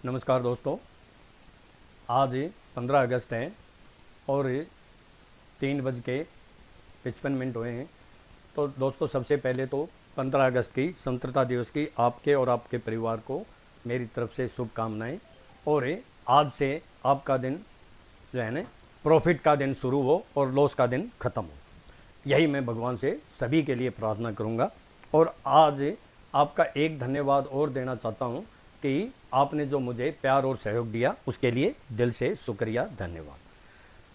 नमस्कार दोस्तों। आज 15 अगस्त है और 3:55 हुए हैं। तो दोस्तों, सबसे पहले तो 15 अगस्त की स्वतंत्रता दिवस की आपके और आपके परिवार को मेरी तरफ से शुभकामनाएं। और आज से आपका दिन जो है ना, प्रॉफिट का दिन शुरू हो और लॉस का दिन ख़त्म हो, यही मैं भगवान से सभी के लिए प्रार्थना करूंगा। और आज आपका एक धन्यवाद और देना चाहता हूं कि आपने जो मुझे प्यार और सहयोग दिया उसके लिए दिल से शुक्रिया, धन्यवाद।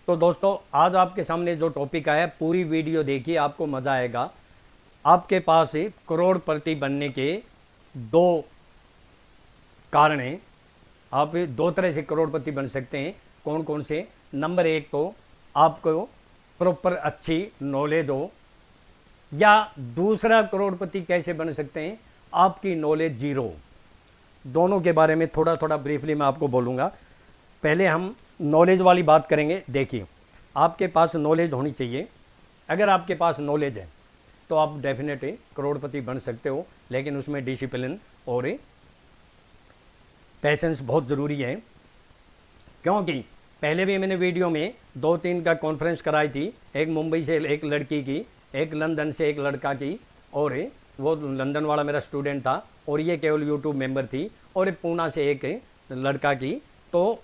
तो दोस्तों, आज आपके सामने जो टॉपिक आया, पूरी वीडियो देखिए, आपको मज़ा आएगा। आपके पास करोड़पति बनने के दो कारण हैं। आप दो तरह से करोड़पति बन सकते हैं। कौन कौन से? नंबर एक, तो आपको प्रॉपर अच्छी नॉलेज हो, या दूसरा करोड़पति कैसे बन सकते हैं, आपकी नॉलेज जीरो हो। दोनों के बारे में थोड़ा थोड़ा ब्रीफली मैं आपको बोलूँगा। पहले हम नॉलेज वाली बात करेंगे। देखिए, आपके पास नॉलेज होनी चाहिए। अगर आपके पास नॉलेज है तो आप डेफिनेटली करोड़पति बन सकते हो, लेकिन उसमें डिसिप्लिन और पेशेंस बहुत ज़रूरी है। क्योंकि पहले भी मैंने वीडियो में 2-3 का कॉन्फ्रेंस कराई थी। एक मुंबई से एक लड़की की, एक लंदन से एक लड़का की, और वो लंदन वाला मेरा स्टूडेंट था, और ये केवल यूट्यूब मेंबर थी, और पूना से एक लड़का की। तो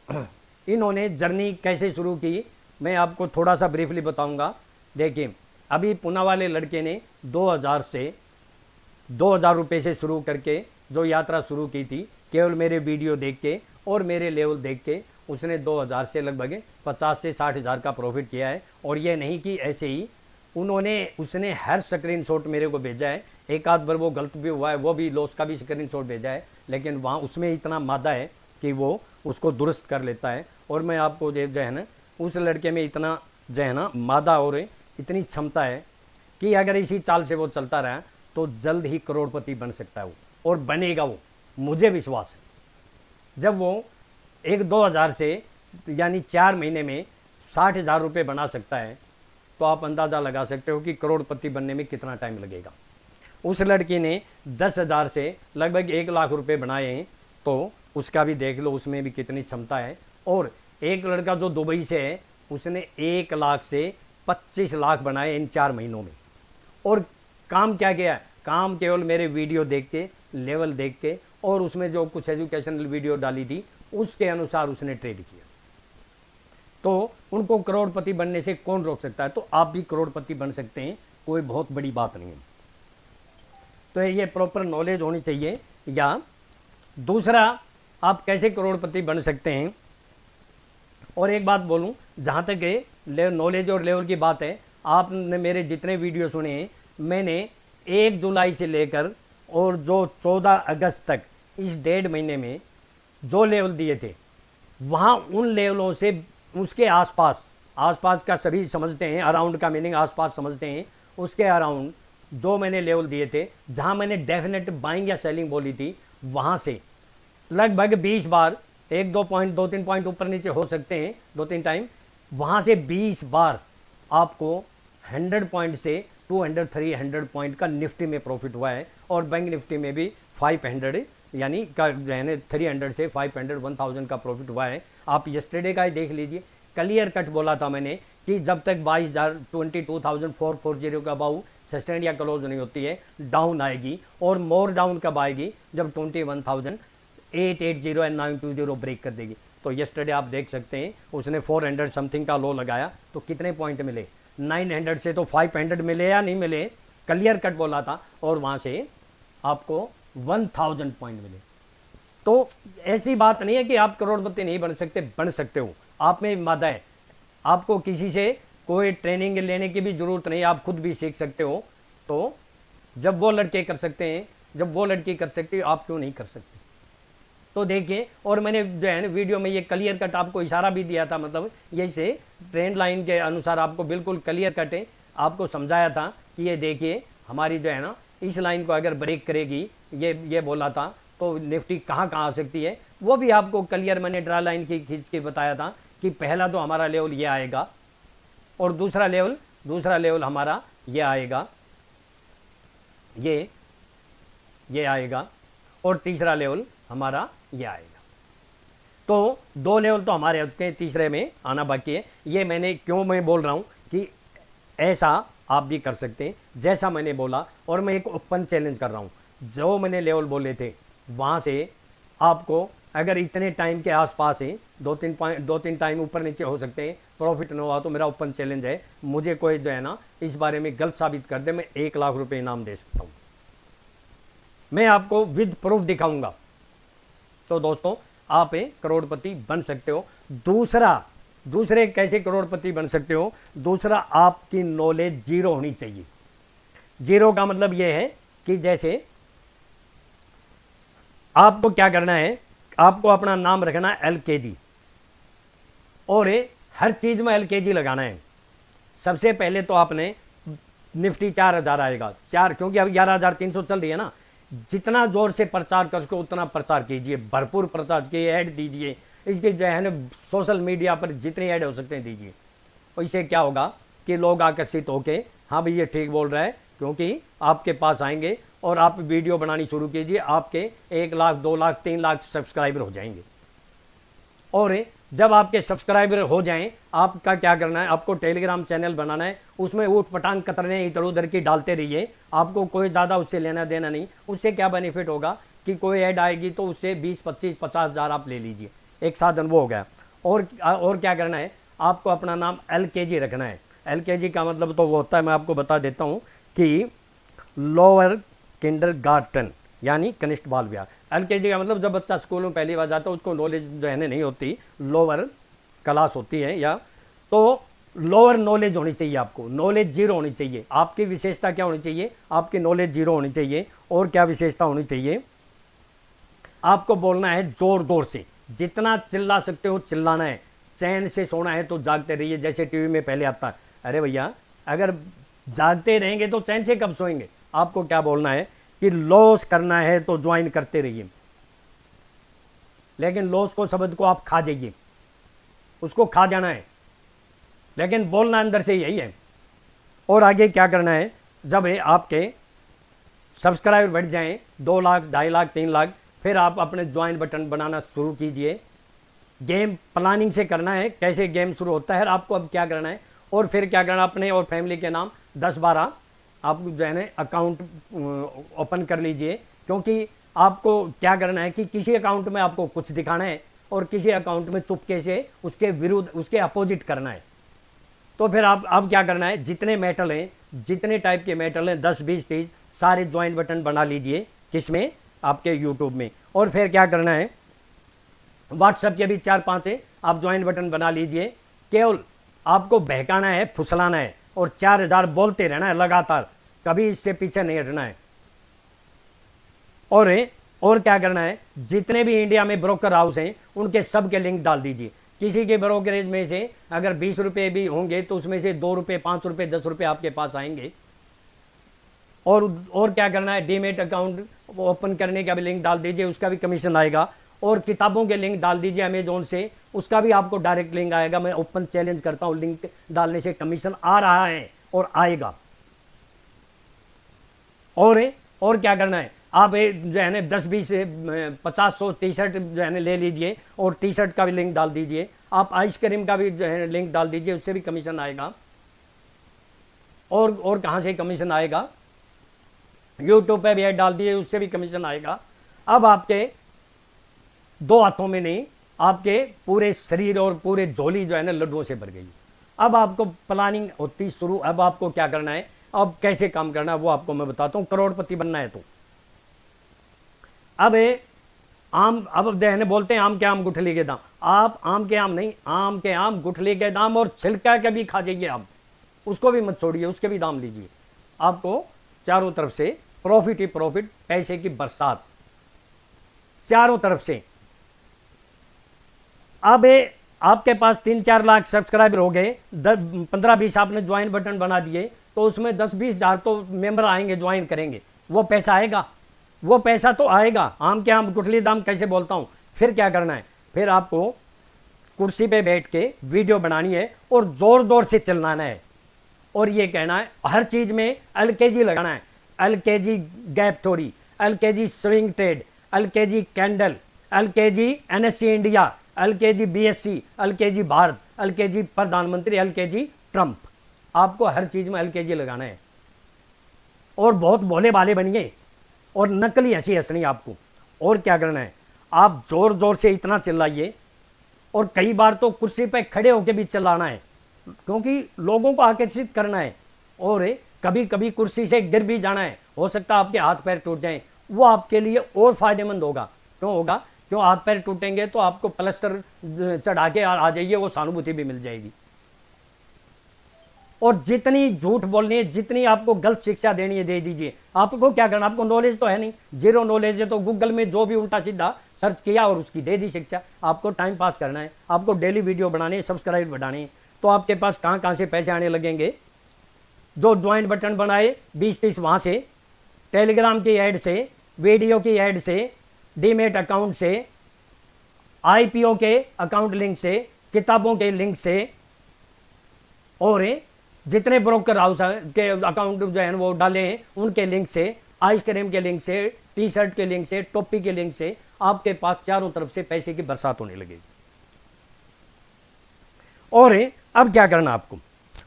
इन्होंने जर्नी कैसे शुरू की, मैं आपको थोड़ा सा ब्रीफली बताऊंगा। देखिए, अभी पूना वाले लड़के ने 2000 रुपये से शुरू करके जो यात्रा शुरू की थी, केवल मेरे वीडियो देख के और मेरे लेवल देख के उसने 2000 से लगभग 50 से 60 हज़ार का प्रॉफिट किया है। और ये नहीं कि ऐसे ही उसने हर स्क्रीनशॉट मेरे को भेजा है। एक आध बार वो गलत भी हुआ है, वो भी लॉस का भी स्क्रीनशॉट भेजा है, लेकिन वहाँ उसमें इतना मादा है कि वो उसको दुरुस्त कर लेता है। और मैं आपको जो है ना, उस लड़के में इतना जो है ना मादा और इतनी क्षमता है कि अगर इसी चाल से वो चलता रहा तो जल्द ही करोड़पति बन सकता है वो, और बनेगा वो, मुझे विश्वास है। जब वो 1-2 हज़ार से यानी 4 महीने में 60 हज़ार रुपये बना सकता है, तो आप अंदाज़ा लगा सकते हो कि करोड़पति बनने में कितना टाइम लगेगा। उस लड़की ने 10,000 से लगभग 1 लाख रुपए बनाए हैं, तो उसका भी देख लो, उसमें भी कितनी क्षमता है। और एक लड़का जो दुबई से है, उसने 1 लाख से 25 लाख बनाए इन 4 महीनों में। और काम क्या किया? काम केवल मेरे वीडियो देख के, लेवल देख के, और उसमें जो कुछ एजुकेशनल वीडियो डाली थी उसके अनुसार उसने ट्रेड किया। तो उनको करोड़पति बनने से कौन रोक सकता है? तो आप भी करोड़पति बन सकते हैं, कोई बहुत बड़ी बात नहीं है। तो ये प्रॉपर नॉलेज होनी चाहिए। या दूसरा, आप कैसे करोड़पति बन सकते हैं? और एक बात बोलूं, जहां तक नॉलेज और लेवल की बात है, आपने मेरे जितने वीडियो सुने हैं, मैंने 1 जुलाई से लेकर और जो 14 अगस्त तक इस 1.5 महीने में जो लेवल दिए थे, वहां उन लेवलों से उसके आसपास का सभी समझते हैं, अराउंड का मीनिंग आसपास समझते हैं, उसके अराउंड जो मैंने लेवल दिए थे, जहां मैंने डेफिनेट बाइंग या सेलिंग बोली थी, वहां से लगभग 20 बार, 1-2 पॉइंट, 2-3 पॉइंट ऊपर नीचे हो सकते हैं 2-3 टाइम, वहां से 20 बार आपको 100 पॉइंट से 200-300 पॉइंट का निफ्टी में प्रॉफिट हुआ है। और बैंक निफ्टी में भी 500 यानी का जो है ना 300 से 500 1000 का प्रॉफिट हुआ है। आप यस्टरडे का ही देख लीजिए, क्लियर कट बोला था मैंने कि जब तक 22,440 का भाव सस्टेन या क्लोज नहीं होती है, डाउन आएगी। और मोर डाउन कब आएगी? जब 21,880 एंड 920 ब्रेक कर देगी। तो यस्टरडे आप देख सकते हैं, उसने 400 समथिंग का लो लगाया, तो कितने पॉइंट मिले? 900 से तो 500 मिले या नहीं मिले? क्लियर कट बोला था, और वहां से आपको 1000 पॉइंट मिले। तो ऐसी बात नहीं है कि आप करोड़पति नहीं बन सकते, बन सकते हो। आप में मादा है, आपको किसी से कोई ट्रेनिंग लेने की भी जरूरत नहीं, आप खुद भी सीख सकते हो। तो जब वो लड़के कर सकते हैं, जब वो लड़की कर सकती है, आप क्यों नहीं कर सकते? तो देखिए, और मैंने जो है ना वीडियो में ये क्लियर कट आपको इशारा भी दिया था, मतलब यही से ट्रेंड लाइन के अनुसार आपको बिल्कुल क्लियर कट है, आपको समझाया था कि ये देखिए हमारी जो है ना इस लाइन को अगर ब्रेक करेगी, ये बोला था, तो निफ्टी कहाँ आ सकती है, वो भी आपको क्लियर मैंने ड्रा लाइन की खींच के बताया था कि पहला तो हमारा लेवल ये आएगा, और दूसरा लेवल हमारा ये आएगा, ये आएगा, और तीसरा लेवल हमारा ये आएगा। तो 2 लेवल तो हमारे उसके तीसरे में आना बाकी है। ये मैंने क्यों मैं बोल रहा हूँ कि ऐसा आप भी कर सकते हैं जैसा मैंने बोला, और मैं एक ओपन चैलेंज कर रहा हूँ। जो मैंने लेवल बोले थे वहाँ से आपको अगर इतने टाइम के आसपास है, 2-3 टाइम ऊपर नीचे हो सकते हैं, प्रॉफिट न हुआ तो मेरा ओपन चैलेंज है, मुझे कोई जो है ना इस बारे में गलत साबित कर दे, मैं 1 लाख रुपए इनाम दे सकता हूँ। मैं आपको विद प्रूफ दिखाऊंगा। तो दोस्तों आप एक करोड़पति बन सकते हो। दूसरे कैसे करोड़पति बन सकते हो? दूसरा, आपकी नॉलेज जीरो होनी चाहिए। जीरो का मतलब यह है कि जैसे आपको क्या करना है, आपको अपना नाम रखना है LKG, और हर चीज में LKG लगाना है। सबसे पहले तो आपने निफ्टी 4000 आएगा, क्योंकि अब 11300 चल रही है ना, जितना जोर से प्रचार कर सको उतना प्रचार कीजिए, भरपूर प्रचार कीजिए, ऐड दीजिए, इसके जो है ना सोशल मीडिया पर जितने ऐड हो सकते हैं दीजिए। और इससे क्या होगा कि लोग आकर्षित होके हाँ भाई ये ठीक बोल रहा है, क्योंकि आपके पास आएंगे और आप वीडियो बनानी शुरू कीजिए, आपके 1 लाख 2 लाख 3 लाख सब्सक्राइबर हो जाएंगे। और जब आपके सब्सक्राइबर हो जाएं, आपका क्या करना है, आपको टेलीग्राम चैनल बनाना है, उसमें ऊट पटांग कतरने इधर उधर की डालते रहिए, आपको कोई ज़्यादा उससे लेना देना नहीं। उससे क्या बेनिफिट होगा कि कोई ऐड आएगी तो उससे 20 25 50 हज़ार आप ले लीजिए, एक साधन वो हो गया। और क्या करना है, आपको अपना नाम LKG रखना है। LKG का मतलब तो वो होता है, मैं आपको बता देता हूँ कि लोअर किंडरगार्टन, यानी कनिष्ठ बाल विहार। LKG का मतलब जब बच्चा स्कूल में पहली बार जाता है उसको नॉलेज जो है नहीं होती, लोअर क्लास होती है, या तो लोअर नॉलेज होनी चाहिए। आपको नॉलेज जीरो होनी चाहिए। आपकी विशेषता क्या होनी चाहिए? आपकी नॉलेज जीरो होनी चाहिए। और क्या विशेषता होनी चाहिए? आपको बोलना है जोर जोर से, जितना चिल्ला सकते हो चिल्लाना है, चैन से सोना है तो जागते रहिए। जैसे टीवी में पहले आता है, अरे भैया अगर जागते रहेंगे तो चैन से कब सोएंगे। आपको क्या बोलना है कि लॉस करना है तो ज्वाइन करते रहिए, लेकिन लॉस को शब्द को आप खा जाइए, उसको खा जाना है, लेकिन बोलना अंदर से यही है। और आगे क्या करना है, जब आपके सब्सक्राइबर बढ़ जाएं 2 लाख 2.5 लाख 3 लाख, फिर आप अपने ज्वाइन बटन बनाना शुरू कीजिए। गेम प्लानिंग से करना है, कैसे गेम शुरू होता है आपको अब क्या करना है, और फिर क्या करना, अपने और फैमिली के नाम 10-12 आप जो है ना अकाउंट ओपन कर लीजिए। क्योंकि आपको क्या करना है कि किसी अकाउंट में आपको कुछ दिखाना है और किसी अकाउंट में चुपके से उसके विरुद्ध, उसके अपोजिट करना है। तो फिर आप क्या करना है, जितने मेटल हैं, जितने टाइप के मेटल हैं 10 20 30 सारे ज्वाइन बटन बना लीजिए। किसमें? आपके यूट्यूब में। और फिर क्या करना है, व्हाट्सएप के भी 4-5 है, आप ज्वाइन बटन बना लीजिए। केवल आपको बहकाना है, फुसलाना है और 4000 बोलते रहना है लगातार, कभी इससे पीछे नहीं हटना है। और क्या करना है, जितने भी इंडिया में ब्रोकर हाउस हैं उनके सब के लिंक डाल दीजिए। किसी के ब्रोकरेज में से अगर 20 रुपये भी होंगे तो उसमें से 2 रुपये 5 रुपये 10 रुपये आपके पास आएंगे। और क्या करना है, डीमेट अकाउंट ओपन करने का भी लिंक डाल दीजिए, उसका भी कमीशन आएगा। और किताबों के लिंक डाल दीजिए अमेजोन से, उसका भी आपको डायरेक्ट लिंक आएगा। मैं ओपन चैलेंज करता हूं, लिंक डालने से कमीशन आ रहा है और आएगा। और क्या करना है, आप जो है ना 10 20 50 100 टी-शर्ट जो है ना ले लीजिए और टी-शर्ट का भी लिंक डाल दीजिए। आप आइसक्रीम का भी जो है लिंक डाल दीजिए, उससे भी कमीशन आएगा। और कहाँ से कमीशन आएगा, यूट्यूब पे भी ऐड डाल दिए, उससे भी कमीशन आएगा। अब आपके 2 हाथों में नहीं, आपके पूरे शरीर और पूरे झोली जो है ना लड्डुओं से भर गई। अब आपको प्लानिंग होती शुरू। अब आपको क्या करना है, अब कैसे काम करना है वो आपको मैं बताता हूं। करोड़पति बनना है तो अब देहने बोलते हैं आम के आम गुठली के दाम। आप आम के आम नहीं, आम के आम गुठली के दाम, और छिलका के भी खा जाइए आप, उसको भी मत छोड़िए, उसके भी दाम लीजिए। आपको चारों तरफ से प्रॉफिट ही प्रॉफिट, पैसे की बरसात चारों तरफ से। अब आपके पास 3-4 लाख सब्सक्राइबर हो गए, 15-20 आपने ज्वाइन बटन बना दिए, तो उसमें 10-20 हज़ार तो मेंबर आएंगे, ज्वाइन करेंगे, वो पैसा आएगा, वो पैसा तो आएगा। आम के आम गुठली दाम कैसे बोलता हूं। फिर क्या करना है, फिर आपको कुर्सी पे बैठ के वीडियो बनानी है और जोर जोर से चिल्लाना है और ये कहना है, हर चीज में LKG लगाना है। LKG gap theory, LKG swing trade, LKG candle, LKG NSE India, LKG BSc, LKG Bharat, LKG प्रधानमंत्री, एलकेजी ट्रंप। आपको हर चीज में एलकेजी लगाना है और बहुत भोले भाले बनिए और नकली हंसी हंसनी आपको। और क्या करना है, आप जोर जोर से इतना चिल्लाइए और कई बार तो कुर्सी पे खड़े होकर भी चिल्लाना है, क्योंकि लोगों को आकर्षित करना है। और कभी कभी कुर्सी से गिर भी जाना है, हो सकता है आपके हाथ पैर टूट जाएं, वो आपके लिए और फायदेमंद होगा। क्यों होगा? क्यों हाथ पैर टूटेंगे तो आपको प्लास्टर चढ़ा के आ जाइए, वो सहानुभूति भी मिल जाएगी। और जितनी झूठ बोलनी है, जितनी आपको गलत शिक्षा देनी है दे दीजिए। आपको क्या करना, आपको नॉलेज तो है नहीं, जीरो नॉलेज है, तो गूगल में जो भी उल्टा सीधा सर्च किया और उसकी दे दी शिक्षा। आपको टाइम पास करना है, आपको डेली वीडियो बनाने, सब्सक्राइब बढ़ाने हैं, तो आपके पास कहाँ कहाँ से पैसे आने लगेंगे। जो ज्वाइंट बटन बनाए 20-30 वहाँ से, टेलीग्राम की ऐड से, वीडियो की ऐड से, डीमेट अकाउंट से, आईपीओ के अकाउंट लिंक से, किताबों के लिंक से, और जितने ब्रोकर हाउस के अकाउंट जो है वो डाले हैं उनके लिंक से, आइसक्रीम के लिंक से, टी शर्ट के लिंक से, टोपी के लिंक से, आपके पास चारों तरफ से पैसे की बरसात होने लगेगी। और अब क्या करना आपको,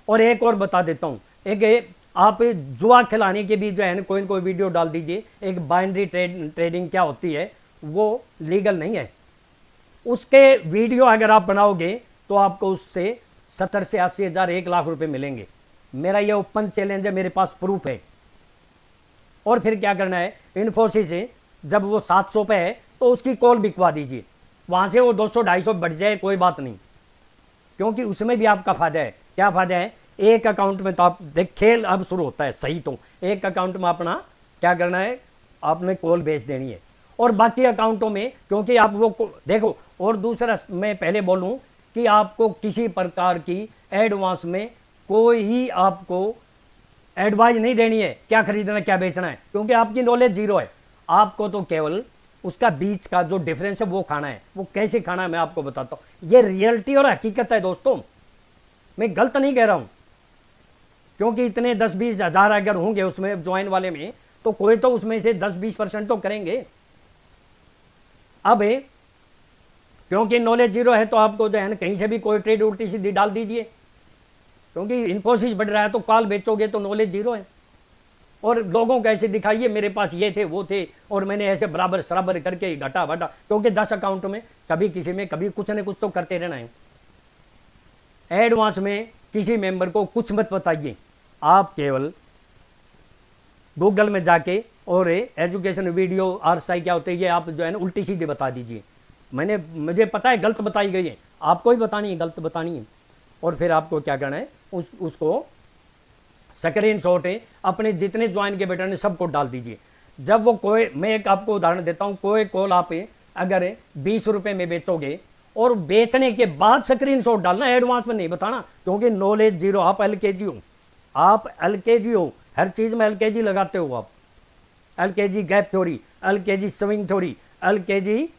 और एक और बता देता हूं, एक आप जुआ खिलाने के भी जो है कोई न कोई वीडियो डाल दीजिए। एक बाइनरी ट्रेडिंग क्या होती है, वो लीगल नहीं है। उसके वीडियो अगर आप बनाओगे तो आपको उससे 70 से 80 हज़ार 1 लाख रुपए मिलेंगे। मेरा ये ओपन चैलेंज है, मेरे पास प्रूफ है। और फिर क्या करना है, इन्फोसिस से जब वो 700 पे है तो उसकी कॉल बिकवा दीजिए, वहां से वो 200-250 बढ़ जाए कोई बात नहीं, क्योंकि उसमें भी आपका फायदा है। क्या फायदा है? एक अकाउंट में तो आप देख, खेल अब शुरू होता है सही, तो एक अकाउंट में अपना क्या करना है, आपने कॉल भेज देनी है, और बाकी अकाउंटों में क्योंकि आप वो देखो। और दूसरा मैं पहले बोलूं कि आपको किसी प्रकार की एडवांस में कोई ही आपको एडवाइस नहीं देनी है क्या खरीदना क्या बेचना है, क्योंकि आपकी नॉलेज जीरो है। आपको तो केवल उसका बीच का जो डिफरेंस है वो खाना है। वो कैसे खाना है मैं आपको बताता हूं। ये रियलिटी और हकीकत है दोस्तों, मैं गलत नहीं कह रहा हूं, क्योंकि इतने 10-20 हज़ार अगर होंगे उसमें ज्वाइन वाले में, तो कोई तो उसमें से 10-20% तो करेंगे। अब क्योंकि नॉलेज जीरो है तो आपको जो है ना कहीं से भी कोई ट्रेड उल्टी सीधी डाल दीजिए, क्योंकि इन्फोसिस बढ़ रहा है तो कॉल बेचोगे तो नॉलेज जीरो है। और लोगों को ऐसे दिखाइए मेरे पास ये थे वो थे, और मैंने ऐसे बराबर सराबर करके घटा बढ़ा, क्योंकि 10 अकाउंट में कभी किसी में कभी कुछ न कुछ तो करते रहना है। एडवांस में किसी मेंबर को कुछ मत बताइए। आप केवल गूगल में जाके और एजुकेशन वीडियो आरएसआई क्या होते हैं ये आप जो है ना उल्टी सीधे बता दीजिए। मुझे पता है गलत बताई गई है, आपको ही बतानी है, गलत बतानी है। और फिर आपको क्या करना है, उसको स्क्रीन शॉट है अपने जितने ज्वाइन के बटन है सबको डाल दीजिए। जब वो कोई, मैं एक आपको उदाहरण देता हूं, कोई कॉल आप अगर 20 रुपए में बेचोगे और बेचने के बाद स्क्रीन शॉट डालना, एडवांस में नहीं बताना, क्योंकि नॉलेज जीरो। आप एलकेजी हो, आप एलकेजी हो, हर चीज में एलकेजी लगाते हो आप। LKG gap theory, LKG swing theory, LKG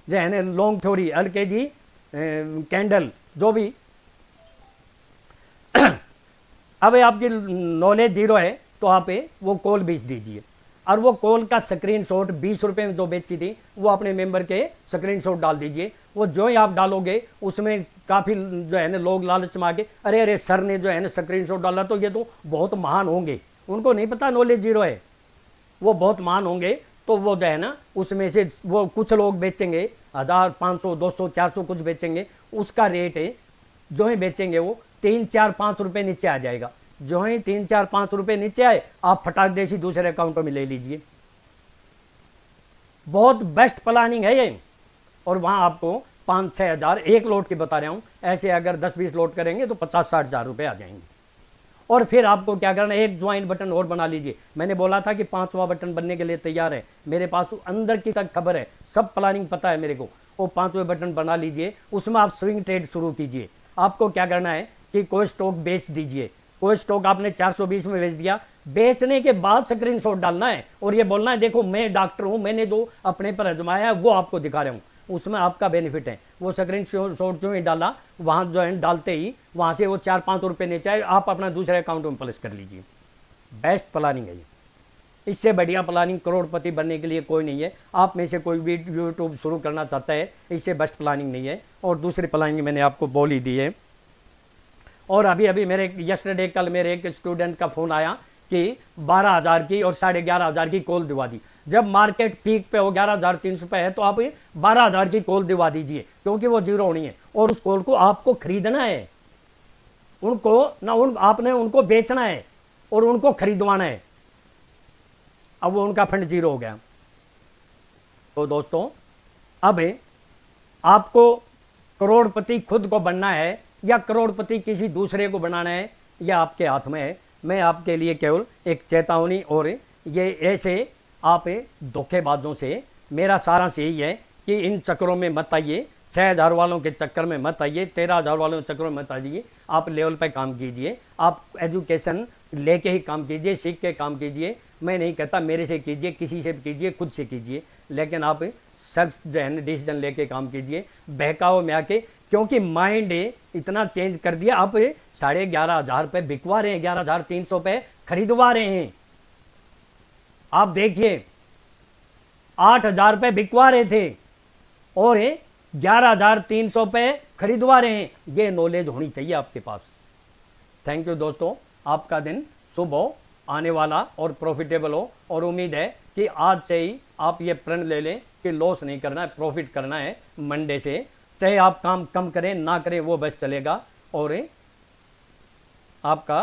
जो है ना लॉन्ग थ्योरी, एलकेजी कैंडल, जो भी। अब आपकी नॉलेज जीरो है तो आप वो कॉल बेच दीजिए, और वो कॉल का स्क्रीनशॉट 20 रुपए में जो बेची थी वो अपने मेंबर के स्क्रीनशॉट डाल दीजिए। वो जो ही आप डालोगे उसमें काफ़ी जो है ना लोग लालच में आके अरे अरे सर ने जो है ना स्क्रीनशॉट डाला तो ये तो बहुत महान होंगे। उनको नहीं पता नॉलेज जीरो है, वो बहुत महान होंगे। तो वो जो है ना उसमें से वो कुछ लोग बेचेंगे 1000, 500, 200, 400 कुछ बेचेंगे, उसका रेट है जो ही बेचेंगे वो 3, 4, 5 रुपए नीचे आ जाएगा। जो ही 3, 4, 5 रुपए नीचे आए आप फटाक देसी दूसरे अकाउंटों में ले लीजिए। बहुत बेस्ट प्लानिंग है ये। और वहां आपको 5-6 हज़ार एक लोट की बता रहा हूं, ऐसे अगर 10-20 लोट करेंगे तो 50-60 हज़ार रुपए आ जाएंगे। और फिर आपको क्या करना है, एक ज्वाइन बटन और बना लीजिए। मैंने बोला था कि 5वां बटन बनने के लिए तैयार है, मेरे पास अंदर की तक खबर है, सब प्लानिंग पता है मेरे को। वो 5वें बटन बना लीजिए, उसमें आप स्विंग ट्रेड शुरू कीजिए। आपको क्या करना है कि कोई स्टॉक बेच दीजिए। कोई स्टॉक आपने 420 में बेच दिया, बेचने के बाद स्क्रीनशॉट डालना है और ये बोलना है देखो मैं डॉक्टर हूं, मैंने जो अपने पर आजमाया है वो आपको दिखा रहा हूं, उसमें आपका बेनिफिट है। वो स्क्रीनशॉट जो ही डाला वहां जो है डालते ही वहां से वो 4-5 रुपए नीचे आए, आप अपना दूसरे अकाउंट में प्लस कर लीजिए। बेस्ट प्लानिंग है ये। इससे बढ़िया प्लानिंग करोड़पति बनने के लिए कोई नहीं है। आप में से कोई भी यूट्यूब शुरू करना चाहता है, इससे बेस्ट प्लानिंग नहीं है। और दूसरी प्लानिंग मैंने आपको बोल ही दी है। और अभी अभी मेरे यस्टरडे कल मेरे एक स्टूडेंट का फ़ोन आया कि 12,000 की और 11,500 की कॉल दिवा दी। जब मार्केट पीक पे हो 11,300 पे है तो आप 12,000 की कॉल दिवा दीजिए, क्योंकि वो जीरो होनी है और उस कॉल को आपको खरीदना है, उनको ना आपने उनको बेचना है और उनको खरीदवाना है। अब वो उनका फंड जीरो हो गया। तो दोस्तों, अब आपको करोड़पति खुद को बनना है या करोड़पति किसी दूसरे को बनाना है, यह आपके हाथ में है। मैं आपके लिए केवल एक चेतावनी और ये ऐसे आप धोखेबाजों से मेरा सारांश यही है कि इन चक्करों में मत आइए, 6,000 वालों के चक्कर में मत आइए, 13,000 वालों के चक्कर में मत आइए। आप लेवल पे काम कीजिए, आप एजुकेशन लेके ही काम कीजिए, सीख के काम कीजिए। मैं नहीं कहता मेरे से कीजिए, किसी से भी कीजिए, खुद से कीजिए, लेकिन आप सेल्फ जो है डिसीजन लेके काम कीजिए, बहकाव में आके। क्योंकि माइंड इतना चेंज कर दिया, आप 11,500 पे बिकवा रहे हैं, 11,300 पे खरीदवा रहे हैं। आप देखिए 8,000 पे बिकवा रहे थे और 11,300 पे खरीदवा रहे हैं। ये नॉलेज होनी चाहिए आपके पास। थैंक यू दोस्तों, आपका दिन शुभ हो, आने वाला और प्रॉफिटेबल हो। और उम्मीद है कि आज से ही आप ये प्रण ले लें कि लॉस नहीं करना है, प्रॉफिट करना है मंडे से। चाहे आप काम कम करें ना करें वो बस चलेगा और आपका